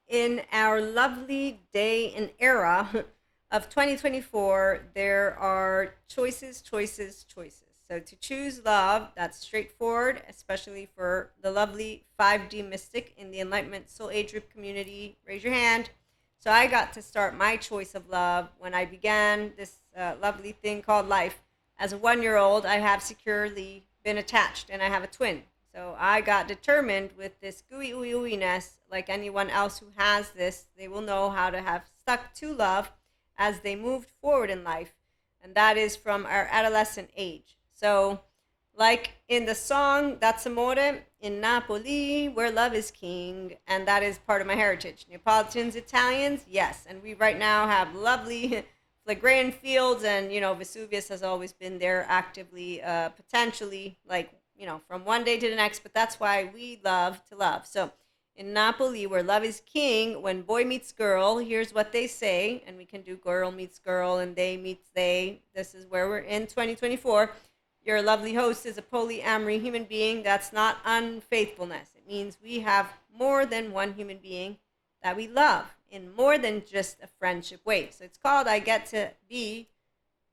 In our lovely day and era of 2024, there are choices, choices, choices. So to choose love, that's straightforward, especially for the lovely 5D mystic in the Enlightenment Soul Age group community. Raise your hand. So I got to start my choice of love when I began this lovely thing called life. As a 1 year old, I have securely been attached and I have a twin. So I got determined with this gooey ooey ooey-ness, like anyone else who has this, they will know how to have stuck to love as they moved forward in life. And that is from our adolescent age. So, like in the song That's Amore, in Napoli, where love is king, and that is part of my heritage. Neapolitans, Italians, yes. And we right now have lovely Phlegraean fields, and Vesuvius has always been there actively, potentially, like from one day to the next. But that's why we love to love. So in Napoli, where love is king, when boy meets girl, here's what they say, and we can do girl meets girl and they meets they. This is where we're in 2024. Your lovely host is a polyamory human being. That's not unfaithfulness. It means we have more than one human being that we love in more than just a friendship way. So it's called I Get to Be,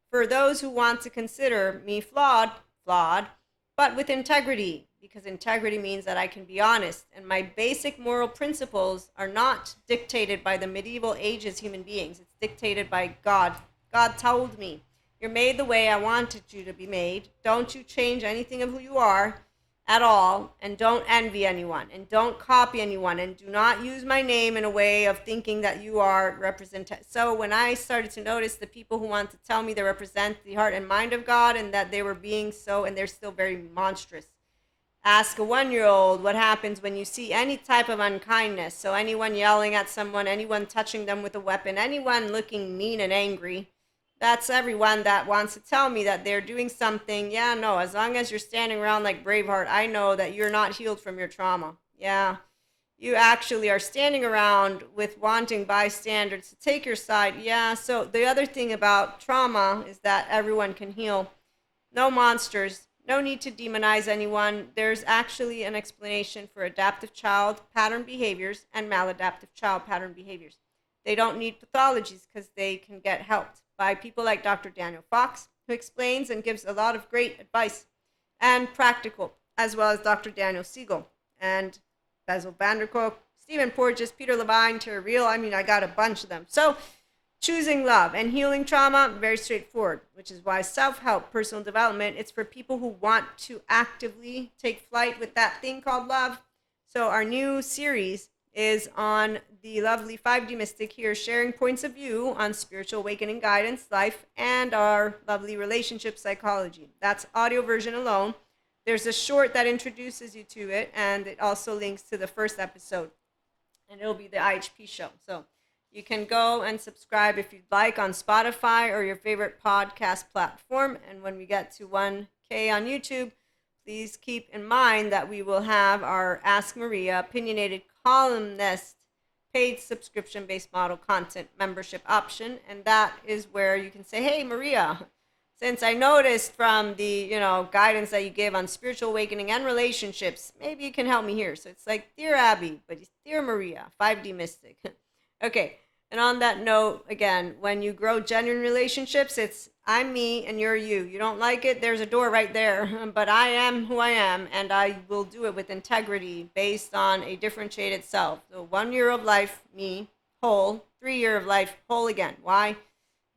for those who want to consider me flawed, but with integrity, because integrity means that I can be honest. And my basic moral principles are not dictated by the medieval ages human beings. It's dictated by God. God told me, you're made the way I wanted you to be made. Don't you change anything of who you are at all, and don't envy anyone, and don't copy anyone, and do not use my name in a way of thinking that you are represented. So when I started to notice the people who want to tell me they represent the heart and mind of God, and that they were being so, and they're still very monstrous. Ask a 1 year old what happens when you see any type of unkindness. So anyone yelling at someone, anyone touching them with a weapon, anyone looking mean and angry, that's everyone that wants to tell me that they're doing something. Yeah, no, as long as you're standing around like Braveheart, I know that you're not healed from your trauma. Yeah, you actually are standing around with wanting bystanders to take your side. Yeah, so the other thing about trauma is that everyone can heal. No monsters. No need to demonize anyone. There's actually an explanation for adaptive child pattern behaviors and maladaptive child pattern behaviors. They don't need pathologies because they can get helped by people like Dr. Daniel Fox, who explains and gives a lot of great advice and practical, as well as Dr. Daniel Siegel and Basil Vanderkolk, Stephen Porges, Peter Levine, Terry Real. I mean, I got a bunch of them. So choosing love and healing trauma, very straightforward, which is why self-help, personal development, it's for people who want to actively take flight with that thing called love. So our new series is on the lovely 5D mystic here, sharing points of view on spiritual awakening guidance, life, and our lovely relationship psychology. That's audio version alone. There's a short that introduces you to it, and it also links to the first episode, and it'll be the IHP show. So you can go and subscribe if you'd like on Spotify or your favorite podcast platform. And when we get to 1K on YouTube, please keep in mind that we will have our Ask Maria opinionated columnist paid subscription-based model content membership option. And that is where you can say, hey, Maria, since I noticed from the guidance that you give on spiritual awakening and relationships, maybe you can help me here. So it's like, Dear Abby, but it's Dear Maria, 5D Mystic. Okay, and on that note, again, when you grow genuine relationships, it's I'm me and you're you. You don't like it, there's a door right there. But I am who I am, and I will do it with integrity based on a differentiated self. So 1 year of life, me, whole. 3 year of life, whole again. Why?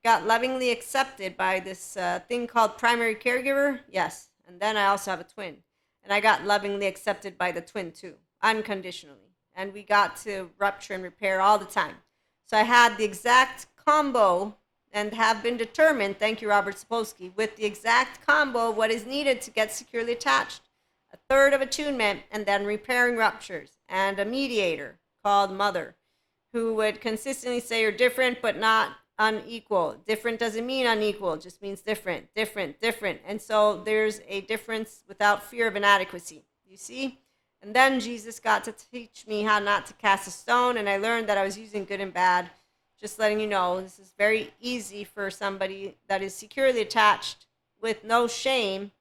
Got lovingly accepted by this thing called primary caregiver? Yes. And then I also have a twin. And I got lovingly accepted by the twin too, unconditionally. And we got to rupture and repair all the time. So I had the exact combo and have been determined, thank you, Robert Sapolsky, with the exact combo of what is needed to get securely attached. A third of attunement, and then repairing ruptures, and a mediator called Mother, who would consistently say you're different but not unequal. Different doesn't mean unequal, it just means different, different, different. And so there's a difference without fear of inadequacy, you see? And then Jesus got to teach me how not to cast a stone, and I learned that I was using good and bad. Just letting you know, this is very easy for somebody that is securely attached with no shame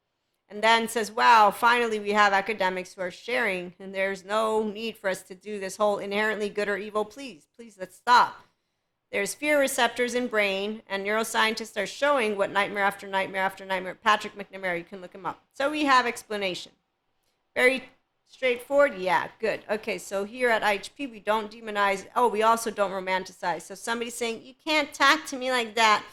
and then says, wow, finally we have academics who are sharing, and there's no need for us to do this whole inherently good or evil. Please, let's stop. There's fear receptors in brain, and neuroscientists are showing what nightmare after nightmare after nightmare. Patrick McNamara, you can look him up. So we have explanation. Very straightforward? Yeah, good. Okay, so here at IHP, we don't demonize. Oh, we also don't romanticize. So somebody's saying, you can't talk to me like that.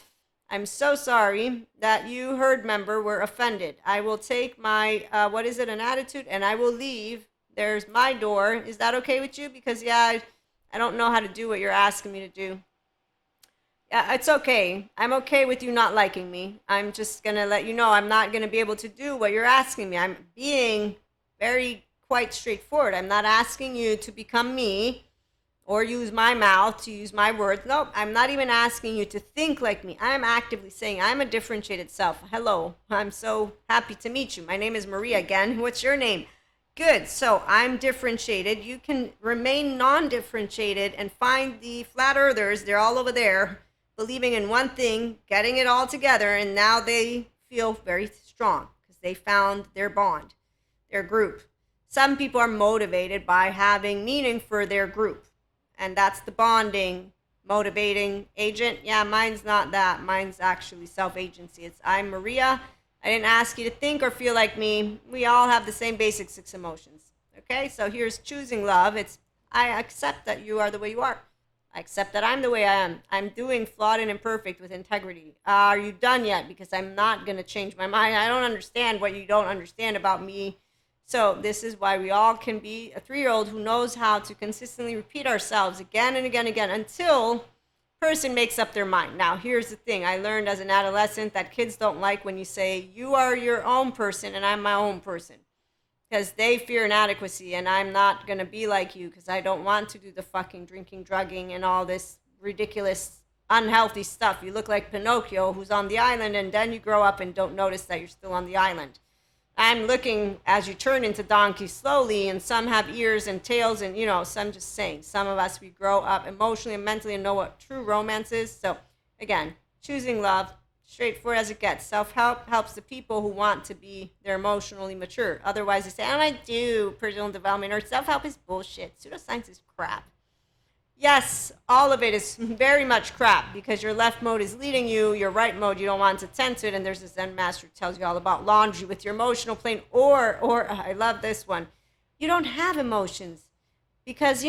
I'm so sorry that you herd member were offended. I will take my, an attitude, and I will leave. There's my door. Is that okay with you? Because, yeah, I don't know how to do what you're asking me to do. Yeah, it's okay. I'm okay with you not liking me. I'm just going to let you know I'm not going to be able to do what you're asking me. I'm being quite straightforward. I'm not asking you to become me or use my mouth to use my words. Nope, I'm not even asking you to think like me. I'm actively saying I'm a differentiated self. Hello, I'm so happy to meet you. My name is Maria again. What's your name? Good, so I'm differentiated. You can remain non-differentiated and find the flat earthers. They're all over there, believing in one thing, getting it all together, and now they feel very strong because they found their bond, their group. Some people are motivated by having meaning for their group, and that's the bonding, motivating agent. Yeah, mine's not that. Mine's actually self-agency. It's I'm Maria. I didn't ask you to think or feel like me. We all have the same basic 6 emotions. Okay, so here's choosing love. It's I accept that you are the way you are. I accept that I'm the way I am. I'm doing flawed and imperfect with integrity. Are you done yet? Because I'm not going to change my mind. I don't understand what you don't understand about me. So this is why we all can be a 3-year-old who knows how to consistently repeat ourselves again and again and again until person makes up their mind. Now, here's the thing. I learned as an adolescent that kids don't like when you say, you are your own person and I'm my own person. Because they fear inadequacy, and I'm not going to be like you because I don't want to do the fucking drinking, drugging, and all this ridiculous, unhealthy stuff. You look like Pinocchio who's on the island, and then you grow up and don't notice that you're still on the island. I'm looking as you turn into donkey slowly, and some have ears and tails, and, so I'm just saying, some of us, we grow up emotionally and mentally and know what true romance is. So, again, choosing love, straightforward as it gets. Self-help helps the people who want to be, they're emotionally mature. Otherwise, they say, I don't do personal development, or self-help is bullshit. Pseudoscience is crap. Yes, all of it is very much crap because your left mode is leading you, your right mode, you don't want to tend to it, and there's a Zen master who tells you all about laundry with your emotional plane, or I love this one, you don't have emotions because,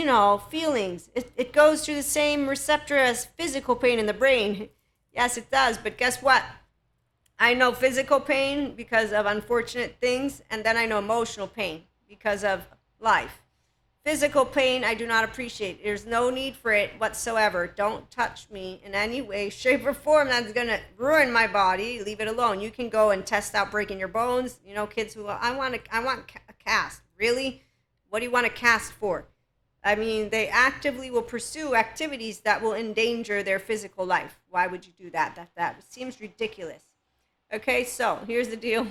feelings, it goes through the same receptor as physical pain in the brain. Yes, it does, but guess what? I know physical pain because of unfortunate things, and then I know emotional pain because of life. Physical pain, I do not appreciate. There's no need for it whatsoever. Don't touch me in any way, shape, or form that's going to ruin my body. Leave it alone. You can go and test out breaking your bones. Kids who, I want a cast. Really? What do you want a cast for? I mean, they actively will pursue activities that will endanger their physical life. Why would you do that? That seems ridiculous. Okay, so here's the deal.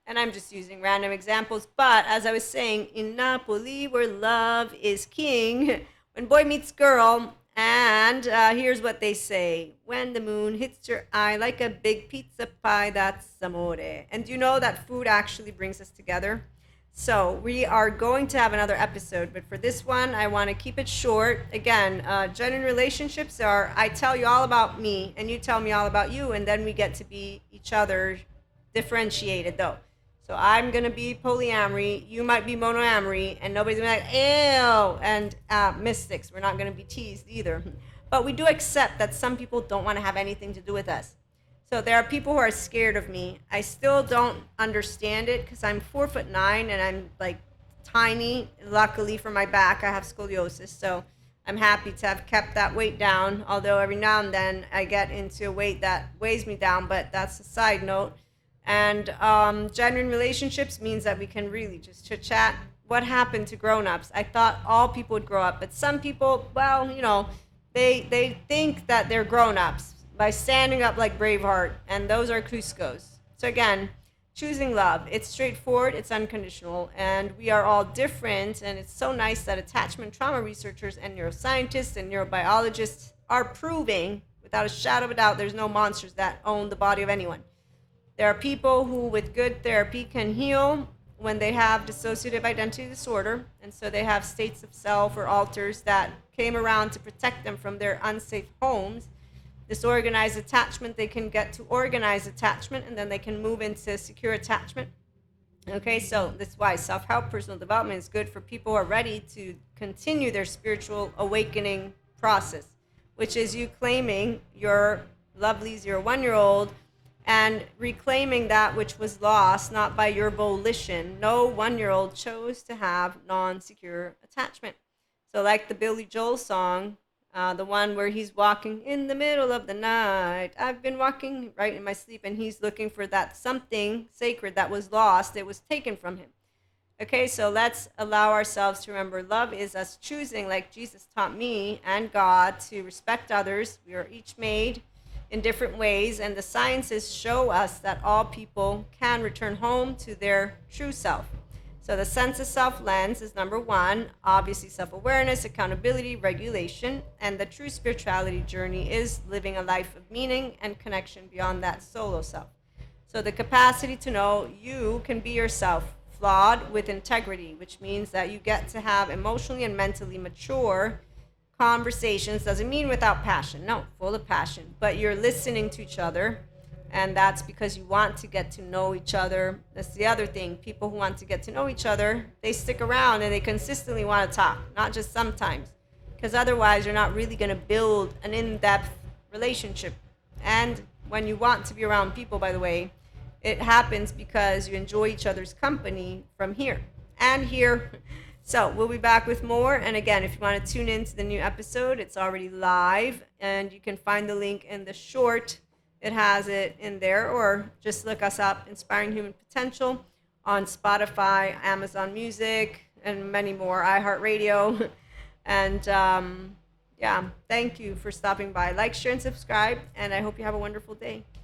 And I'm just using random examples. But as I was saying, in Napoli, where love is king, when boy meets girl, and here's what they say. When the moon hits your eye like a big pizza pie, that's amore. And do you know that food actually brings us together? So we are going to have another episode, but for this one, I want to keep it short. Again, genuine relationships are, I tell you all about me, and you tell me all about you, and then we get to be each other differentiated, though. So I'm going to be polyamory, you might be monoamory, and nobody's going to be like, ew, and mystics. We're not going to be teased either. But we do accept that some people don't want to have anything to do with us. So there are people who are scared of me. I still don't understand it because I'm 4'9" and I'm like tiny. Luckily for my back, I have scoliosis. So I'm happy to have kept that weight down. Although every now and then I get into a weight that weighs me down, but that's a side note. And genuine relationships means that we can really just chit chat. What happened to grown-ups? I thought all people would grow up, but some people, well, they think that they're grown-ups by standing up like Braveheart, and those are Cuscos. So again, choosing love. It's straightforward, it's unconditional, and we are all different, and it's so nice that attachment trauma researchers and neuroscientists and neurobiologists are proving, without a shadow of a doubt, there's no monsters that own the body of anyone. There are people who, with good therapy, can heal when they have dissociative identity disorder. And so they have states of self or alters that came around to protect them from their unsafe homes. Disorganized attachment, they can get to organized attachment, and then they can move into secure attachment. Okay, so that's why self-help personal development is good for people who are ready to continue their spiritual awakening process, which is you claiming your lovely 0 1-year-old and reclaiming that which was lost, not by your volition. No 1-year-old chose to have non-secure attachment. So like the Billy Joel song, the one where he's walking in the middle of the night. I've been walking right in my sleep, and he's looking for that something sacred that was lost. It was taken from him. Okay, so let's allow ourselves to remember love is us choosing, like Jesus taught me and God, to respect others. We are each made in different ways, and the sciences show us that all people can return home to their true self. So the sense of self lens is number one, obviously self-awareness, accountability, regulation, and the true spirituality journey is living a life of meaning and connection beyond that solo self. So the capacity to know you can be yourself, flawed with integrity, which means that you get to have emotionally and mentally mature conversations. Doesn't mean without passion, no, full of passion, but you're listening to each other. And that's because you want to get to know each other. That's the other thing. People who want to get to know each other, they stick around and they consistently want to talk, not just sometimes. Because otherwise, you're not really going to build an in-depth relationship. And when you want to be around people, by the way, it happens because you enjoy each other's company from here and here. So we'll be back with more. And again, if you want to tune in to the new episode, it's already live. And you can find the link in the short. It has it in there, or just look us up, Inspiring Human Potential, on Spotify, Amazon Music, and many more, iHeartRadio. And yeah, thank you for stopping by. Like, share, and subscribe, and I hope you have a wonderful day.